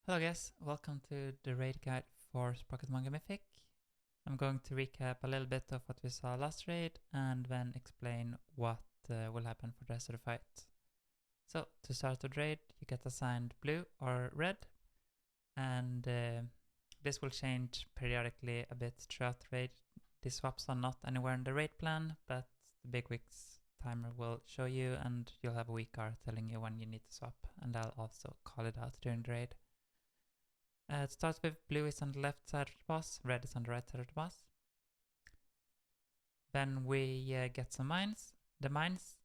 Hello guys, welcome to the raid guide for Sprocketmonger Mythic. I'm going to recap a little bit of what we saw last raid and then explain what will happen for the rest of the fight. So to start the raid, you get assigned blue or red, and this will change periodically a bit throughout the raid. These swaps are not anywhere in the raid plan, but the big weeks timer will show you, and you'll have a week card telling you when you need to swap, and I'll also call it out during the raid. It starts with blue is on the left side of the boss, red is on the right side of the boss. Then we get some mines. The mines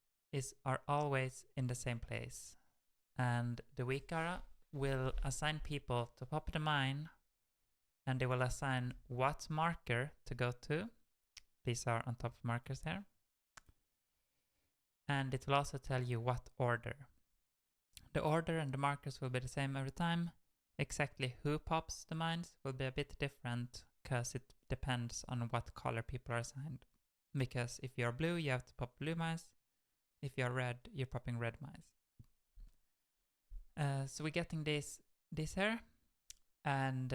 are always in the same place. And the weak aura will assign people to pop the mine, and they will assign what marker to go to. These are on top of markers here. And it will also tell you what order. The order and the markers will be the same every time. Exactly who pops the mines will be a bit different because it depends on what color people are assigned. Because if you're blue, you have to pop blue mines. If you're red, you're popping red mines. So we're getting this here. And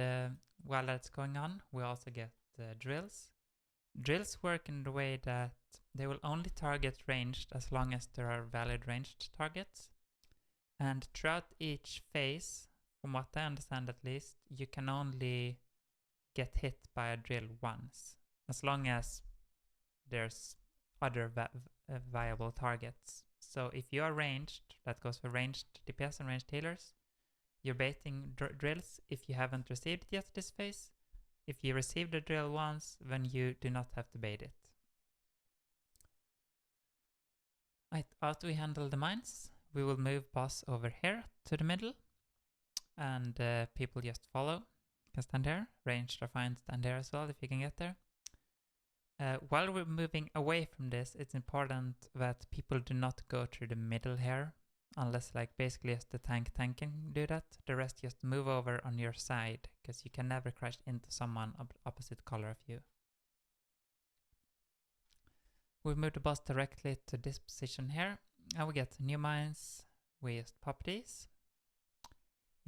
while that's going on, we also get drills. Drills work in the way that they will only target ranged as long as there are valid ranged targets. And throughout each phase, from what I understand at least, you can only get hit by a drill once, as long as there's other viable targets. So if you are ranged, that goes for ranged DPS and ranged healers, you're baiting drills if you haven't received it yet this phase. If you receive the drill once, then you do not have to bait it. Right, after we handle the mines, we will move boss over here to the middle. And people just follow. You can stand there. Ranged are fine, stand there as well if you can get there. While we're moving away from this, it's important that people do not go through the middle here, unless like basically just the tank can do that. The rest just move over on your side, because you can never crash into someone opposite color of you. We move the boss directly to this position here, and we get new mines. We just pop these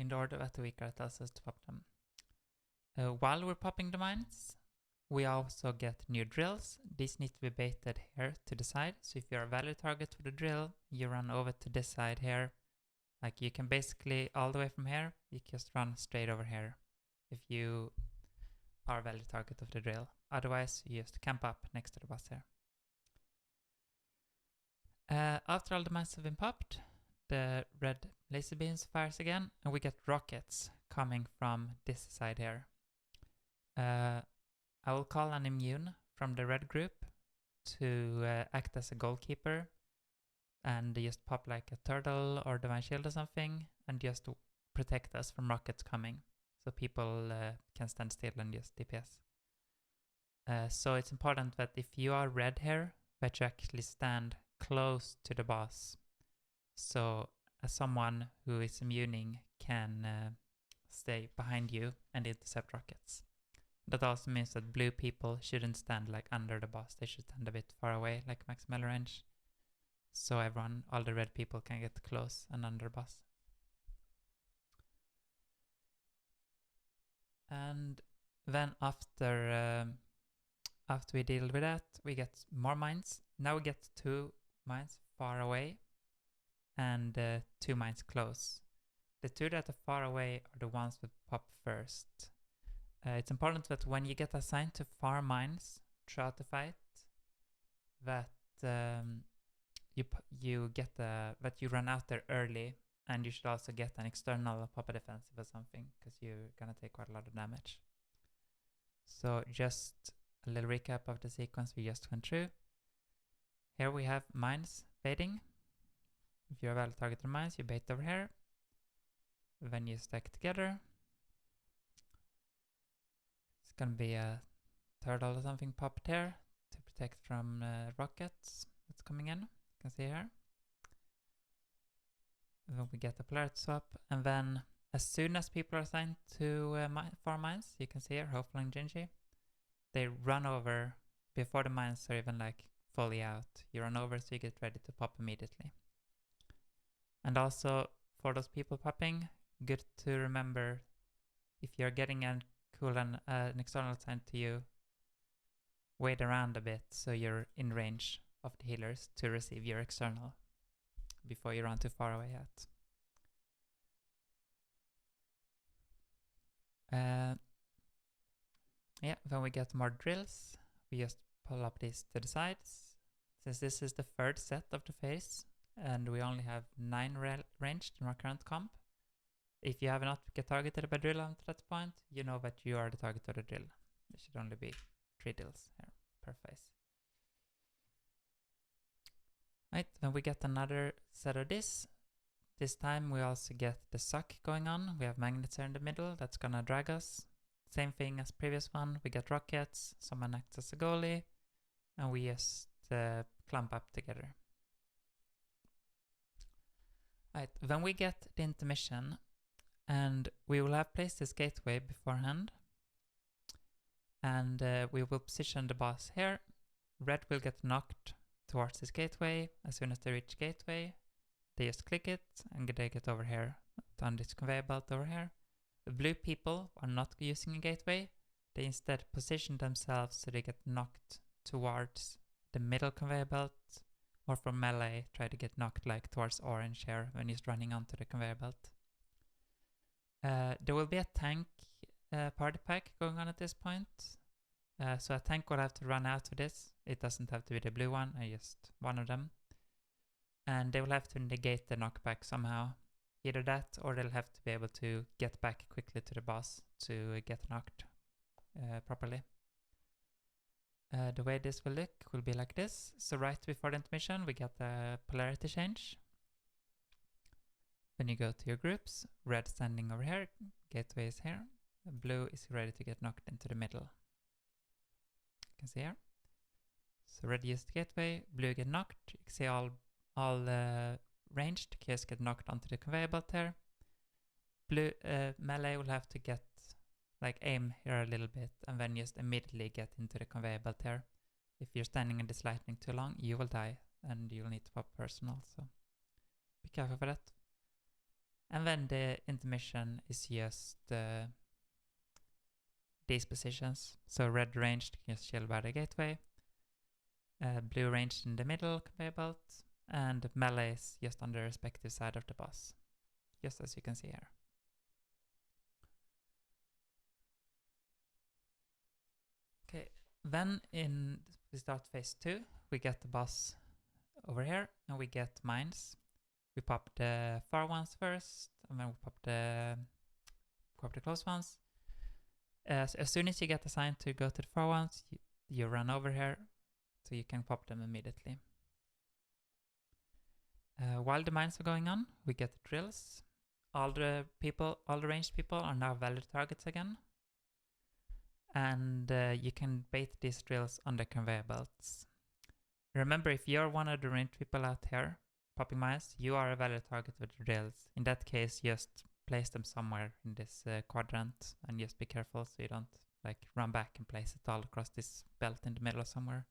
in the order that the weak card tells us to pop them. While we're popping the mines, we also get new drills. These need to be baited here to the side. So if you're a valid target for the drill, you run over to this side here. Like you can basically, all the way from here, you just run straight over here if you are a valid target of the drill. Otherwise, you just camp up next to the boss here. After all the mines have been popped, the red laser beams fires again, and we get rockets coming from this side here. I will call an immune from the red group to act as a goalkeeper and just pop like a turtle or divine shield or something and just to protect us from rockets coming, so people can stand still and just DPS. So it's important that if you are red here, that you actually stand close to the boss. So someone who is immuning can stay behind you and intercept rockets. That also means that blue people shouldn't stand like under the boss. They should stand a bit far away, like maximal range. So all the red people can get close and under the boss. And then after we deal with that, we get more mines. Now we get 2 mines far away and 2 mines close. The 2 that are far away are the ones that pop first. It's important that when you get assigned to far mines throughout the fight, that you run out there early, and you should also get an external pop defensive or something, because you're gonna take quite a lot of damage. So just a little recap of the sequence we just went through. Here we have mines baiting. If you're a valid target of mines, you bait over here. Then you stack together. It's gonna be a turtle or something popped here to protect from rockets that's coming in. You can see here. And then we get a polarity swap, and then as soon as people are assigned to far mines, you can see here, Hopeful and Gingy, they run over before the mines are even like fully out. You run over so you get ready to pop immediately. And also for those people popping, good to remember if you're getting an external assigned to you, wait around a bit so you're in range of the healers to receive your external before you run too far away yet. Yeah, when we get more drills, we just pull up these to the sides. Since this is the third set of the phase, and we only have 9 ranged in our current comp, if you have not get targeted by drill until that point, you know that you are the target of the drill. There should only be 3 drills here per phase. Right, then we get another set of this. This time we also get the suck going on. We have magnets here in the middle that's gonna drag us. Same thing as previous one, we get rockets, someone acts as a goalie, and we just clump up together. Right, then we get the intermission, and we will have placed this gateway beforehand, and we will position the boss here. Red will get knocked towards this gateway. As soon as they reach gateway, they just click it, and they get over here, on this conveyor belt over here. The blue people are not using a gateway. They instead position themselves so they get knocked towards the middle conveyor belt, or from melee, try to get knocked like towards orange here when he's running onto the conveyor belt. There will be a tank party pack going on at this point. So a tank will have to run out of this. It doesn't have to be the blue one, just one of them. And they will have to negate the knockback somehow. Either that, or they'll have to be able to get back quickly to the boss to get knocked properly. The way this will look will be like this. So right before the intermission, we get a polarity change. When you go to your groups, red standing over here, gateway is here, blue is ready to get knocked into the middle. You can see here. So red used gateway, blue get knocked. You can see all ranged case get knocked onto the conveyor belt there. Blue melee will have to get aim here a little bit and then just immediately get into the conveyor belt here. If you're standing in this lightning too long, you will die and you'll need to pop personal, so be careful for that. And then the intermission is just these positions. So red ranged can just chill by the gateway, blue ranged in the middle conveyor belt, and melee is just on the respective side of the boss, just as you can see here. Okay, then we start phase 2, we get the boss over here, and we get mines. We pop the far ones first, and then we pop the close ones. So as soon as you get assigned to go to the far ones, you run over here, so you can pop them immediately. While the mines are going on, we get the drills. All the ranged people are now valid targets again. And you can bait these drills on the conveyor belts. Remember, if you're one of the ranged people out here popping mines, you are a valid target with the drills. In that case, just place them somewhere in this quadrant, and just be careful so you don't run back and place it all across this belt in the middle somewhere.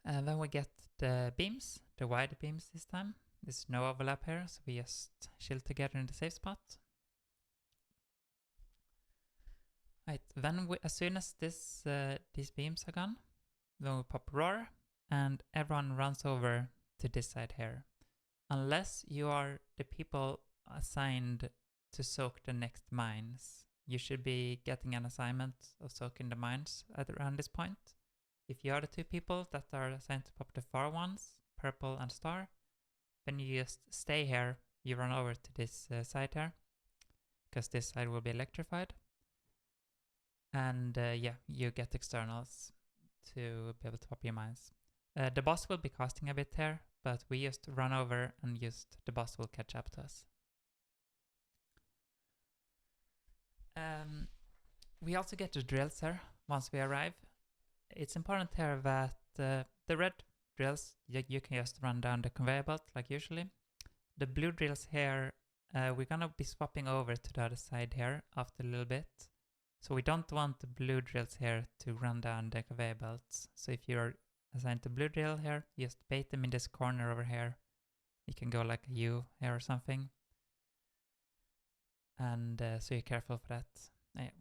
And then we get the beams, the wide beams this time. There's no overlap here, so we just chill together in the safe spot. Right, then as soon as these beams are gone, then we pop roar, and everyone runs over to this side here. Unless you are the people assigned to soak the next mines, you should be getting an assignment of soaking the mines around this point. If you are the 2 people that are assigned to pop the far ones, purple and star, then you just stay here, you run over to this side here, because this side will be electrified. And yeah, you get externals to be able to pop your mines. The boss will be costing a bit here, but we just run over and just the boss will catch up to us. We also get the drills here once we arrive. It's important here that the red drills, you can just run down the conveyor belt like usually. The blue drills here, we're gonna be swapping over to the other side here after a little bit. So we don't want the blue drills here to run down the conveyor belts. So if you're assigned to blue drill here, just bait them in this corner over here. You can go like a U here or something. And so you're careful for that.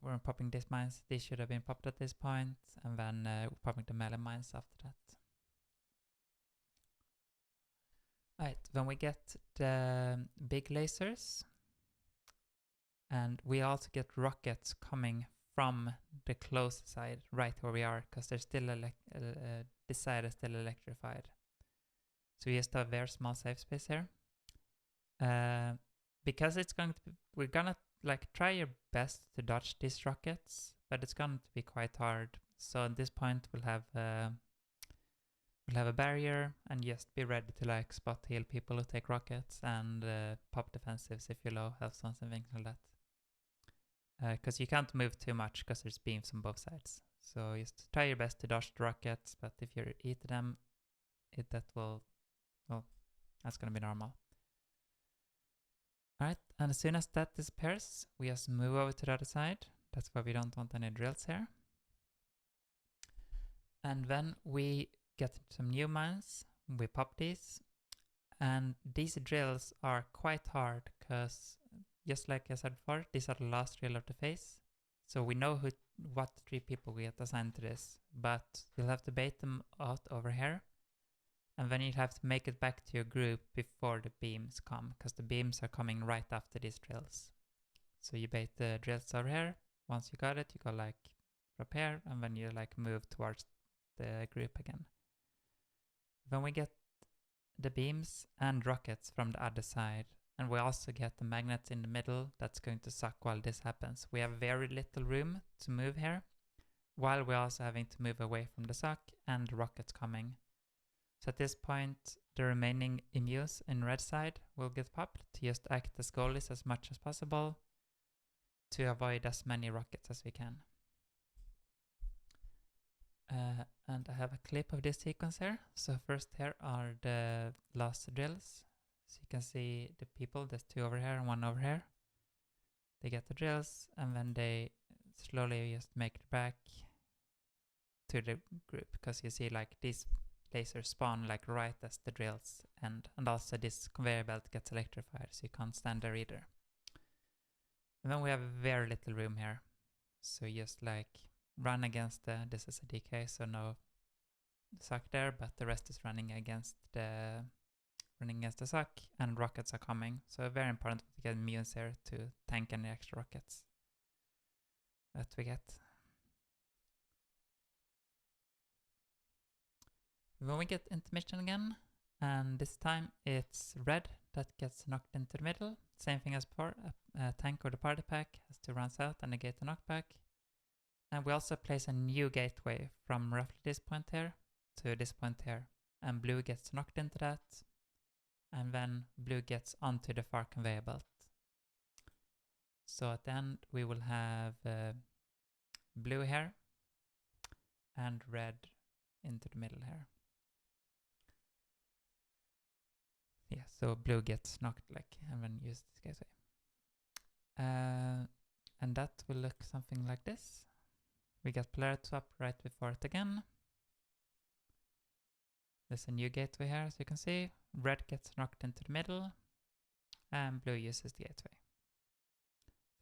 We're popping these mines. These should have been popped at this point, and then we're popping the melee mines after that. Alright, when we get the big lasers, and we also get rockets coming from the close side, right where we are, because there's still this side is still electrified. So we just have a very small safe space here. Because it's going to be, we're gonna like try your best to dodge these rockets, but it's going to be quite hard. So at this point we'll have a barrier, and just be ready to like spot heal people who take rockets, and pop defensives if you're low health zones and things like that. Because you can't move too much because there's beams on both sides. So just try your best to dodge the rockets, but if you eat them, that's gonna be normal. Alright, and as soon as that disappears, we just move over to the other side. That's why we don't want any drills here. And then we get some new mines, we pop these, and these drills are quite hard because, just like I said before, these are the last drill of the phase. So we know what 3 people we get assigned to this, but you'll have to bait them out over here. And then you'd have to make it back to your group before the beams come, because the beams are coming right after these drills. So you bait the drills over here. Once you got it, you go like up here, and then you like move towards the group again. Then we get the beams and rockets from the other side, and we also get the magnets in the middle. That's going to suck while this happens. We have very little room to move here, while we're also having to move away from the suck and the rockets coming. So at this point, the remaining immunes in red side will get popped to just act as goalies as much as possible to avoid as many rockets as we can. And I have a clip of this sequence here. So first here are the last drills. So you can see the people, there's 2 over here and 1 over here. They get the drills, and then they slowly just make it back to the group, because you see like these lasers spawn like right as the drills end, and also this conveyor belt gets electrified, so you can't stand there either. And then we have very little room here, so just like run against this is a DK, so no suck there, but the rest is running against the suck, and rockets are coming, so very important to get immunes here to tank any extra rockets that we get. When we get intermission again, and this time it's red that gets knocked into the middle. Same thing as before, a tank or the party pack has to run south and negate the knockback. And we also place a new gateway from roughly this point here to this point here. And blue gets knocked into that, and then blue gets onto the far conveyor belt. So at the end we will have blue here and red into the middle here. Yeah, so blue gets knocked like, and then use this gateway. And that will look something like this. We get polarity swap right before it again. There's a new gateway here, as you can see. Red gets knocked into the middle, and blue uses the gateway.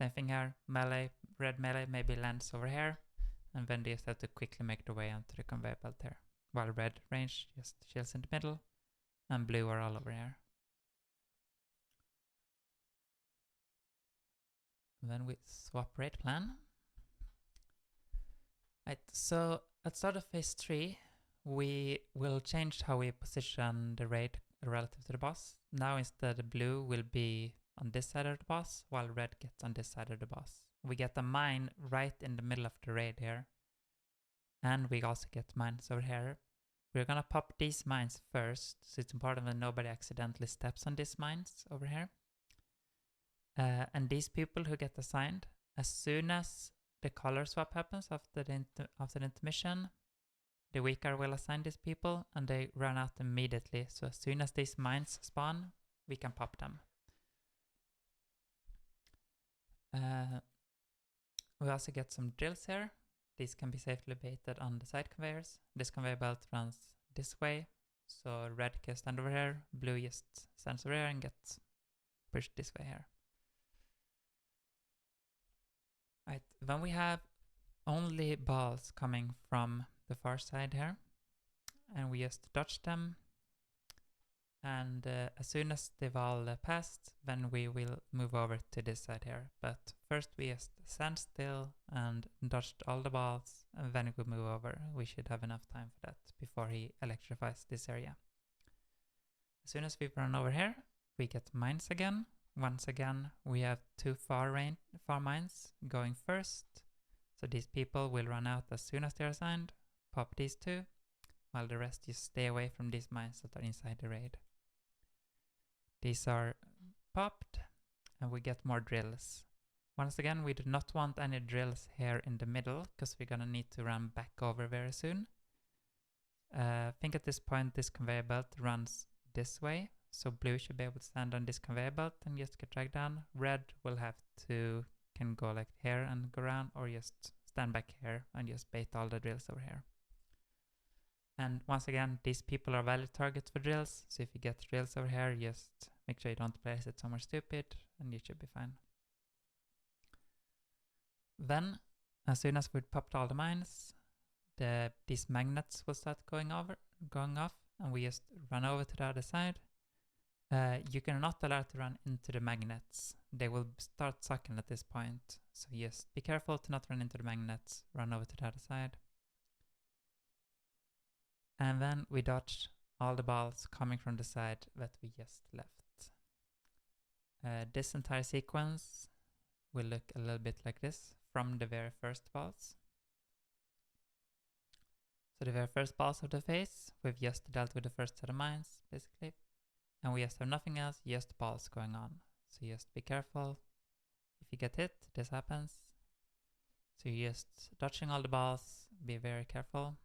Same thing here, melee, red melee maybe lands over here, and then they just have to quickly make their way onto the conveyor belt here. While red range just chills in the middle, and blue are all over here. Then we swap raid plan. Right, so at start of phase 3, we will change how we position the raid relative to the boss. Now instead blue will be on this side of the boss, while red gets on this side of the boss. We get a mine right in the middle of the raid here. And we also get mines over here. We're gonna pop these mines first, so it's important that nobody accidentally steps on these mines over here. And these people who get assigned, as soon as the color swap happens after the intermission, the weaker will assign these people, and they run out immediately. So as soon as these mines spawn, we can pop them. We also get some drills here. These can be safely baited on the side conveyors. This conveyor belt runs this way, so red can stand over here, blue just stands over here and gets pushed this way here. Right, when we have only balls coming from the far side here, and we just dodge them, and as soon as they've all passed, then we will move over to this side here. But first we just stand still and dodged all the balls, and then we move over. We should have enough time for that before he electrifies this area. As soon as we run over here, we get mines again. Once again, we have two far mines going first. So these people will run out as soon as they're assigned, pop these two, while the rest just stay away from these mines that are inside the raid. These are popped, and we get more drills. Once again, we do not want any drills here in the middle, because we're gonna need to run back over very soon. I think at this point this conveyor belt runs this way, so blue should be able to stand on this conveyor belt and just get dragged down. Red will have to, can go like here and go around, or just stand back here and just bait all the drills over here. And once again, these people are valid targets for drills, so if you get drills over here, just make sure you don't place it somewhere stupid, and you should be fine. Then, as soon as we've popped all the mines, these magnets will start going off, and we just run over to the other side. You cannot allow to run into the magnets. They will start sucking at this point, so just be careful to not run into the magnets, run over to the other side. And then we dodge all the balls coming from the side that we just left. This entire sequence will look a little bit like this from the very first balls. So the very first balls of the phase, we've just dealt with the first set of mines, basically. And we just have nothing else, just balls going on. So just be careful. If you get hit, this happens. So you're just dodging all the balls, be very careful.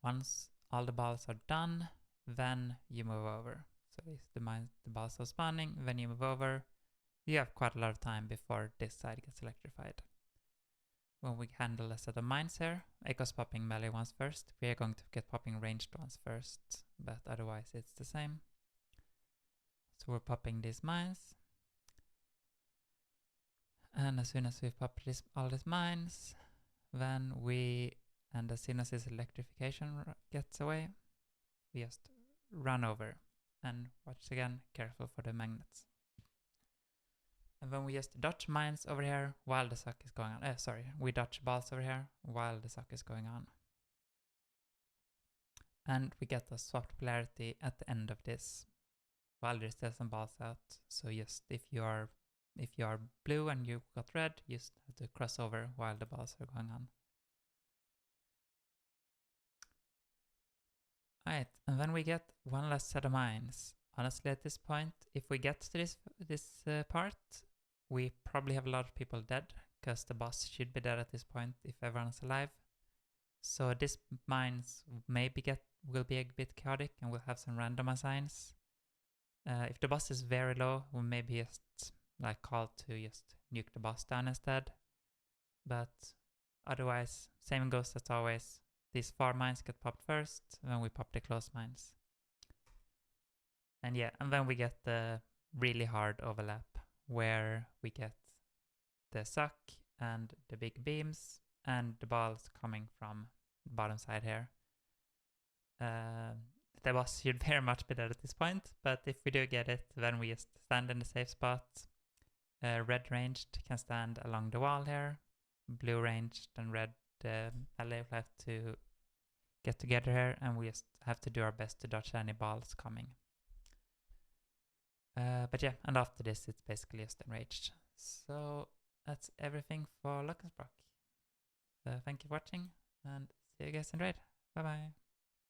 Once all the balls are done, then you move over. So if the balls are spawning, then you move over. You have quite a lot of time before this side gets electrified. When we handle a set of mines here, it goes popping melee ones first. We are going to get popping ranged ones first, but otherwise it's the same. So we're popping these mines. And as soon as we've popped all these mines, then and as soon as this electrification gets away, we just run over. And once again, careful for the magnets. And then we just dodge mines over here while the suck is going on. We dodge balls over here while the suck is going on. And we get a swapped polarity at the end of this, while there's still some balls out. So just if you are blue and you got red, you just have to cross over while the balls are going on. Alright, and then we get one last set of mines. Honestly, at this point, if we get to this part, we probably have a lot of people dead, because the boss should be dead at this point if everyone's alive. So this mines will be a bit chaotic, and we'll have some random assigns. If the boss is very low, we'll maybe just call to just nuke the boss down instead. But otherwise, same goes as always. These far mines get popped first, then we pop the close mines. And yeah, and then we get the really hard overlap, where we get the suck and the big beams and the balls coming from the bottom side here. The boss should very much be dead at this point, but if we do get it, then we just stand in the safe spot. Red ranged can stand along the wall here. Blue ranged and red melee will have to get together here, and we just have to do our best to dodge any balls coming. But yeah, and after this it's basically just enraged. So that's everything for Lockenstock. Thank you for watching, and see you guys in raid. Bye bye.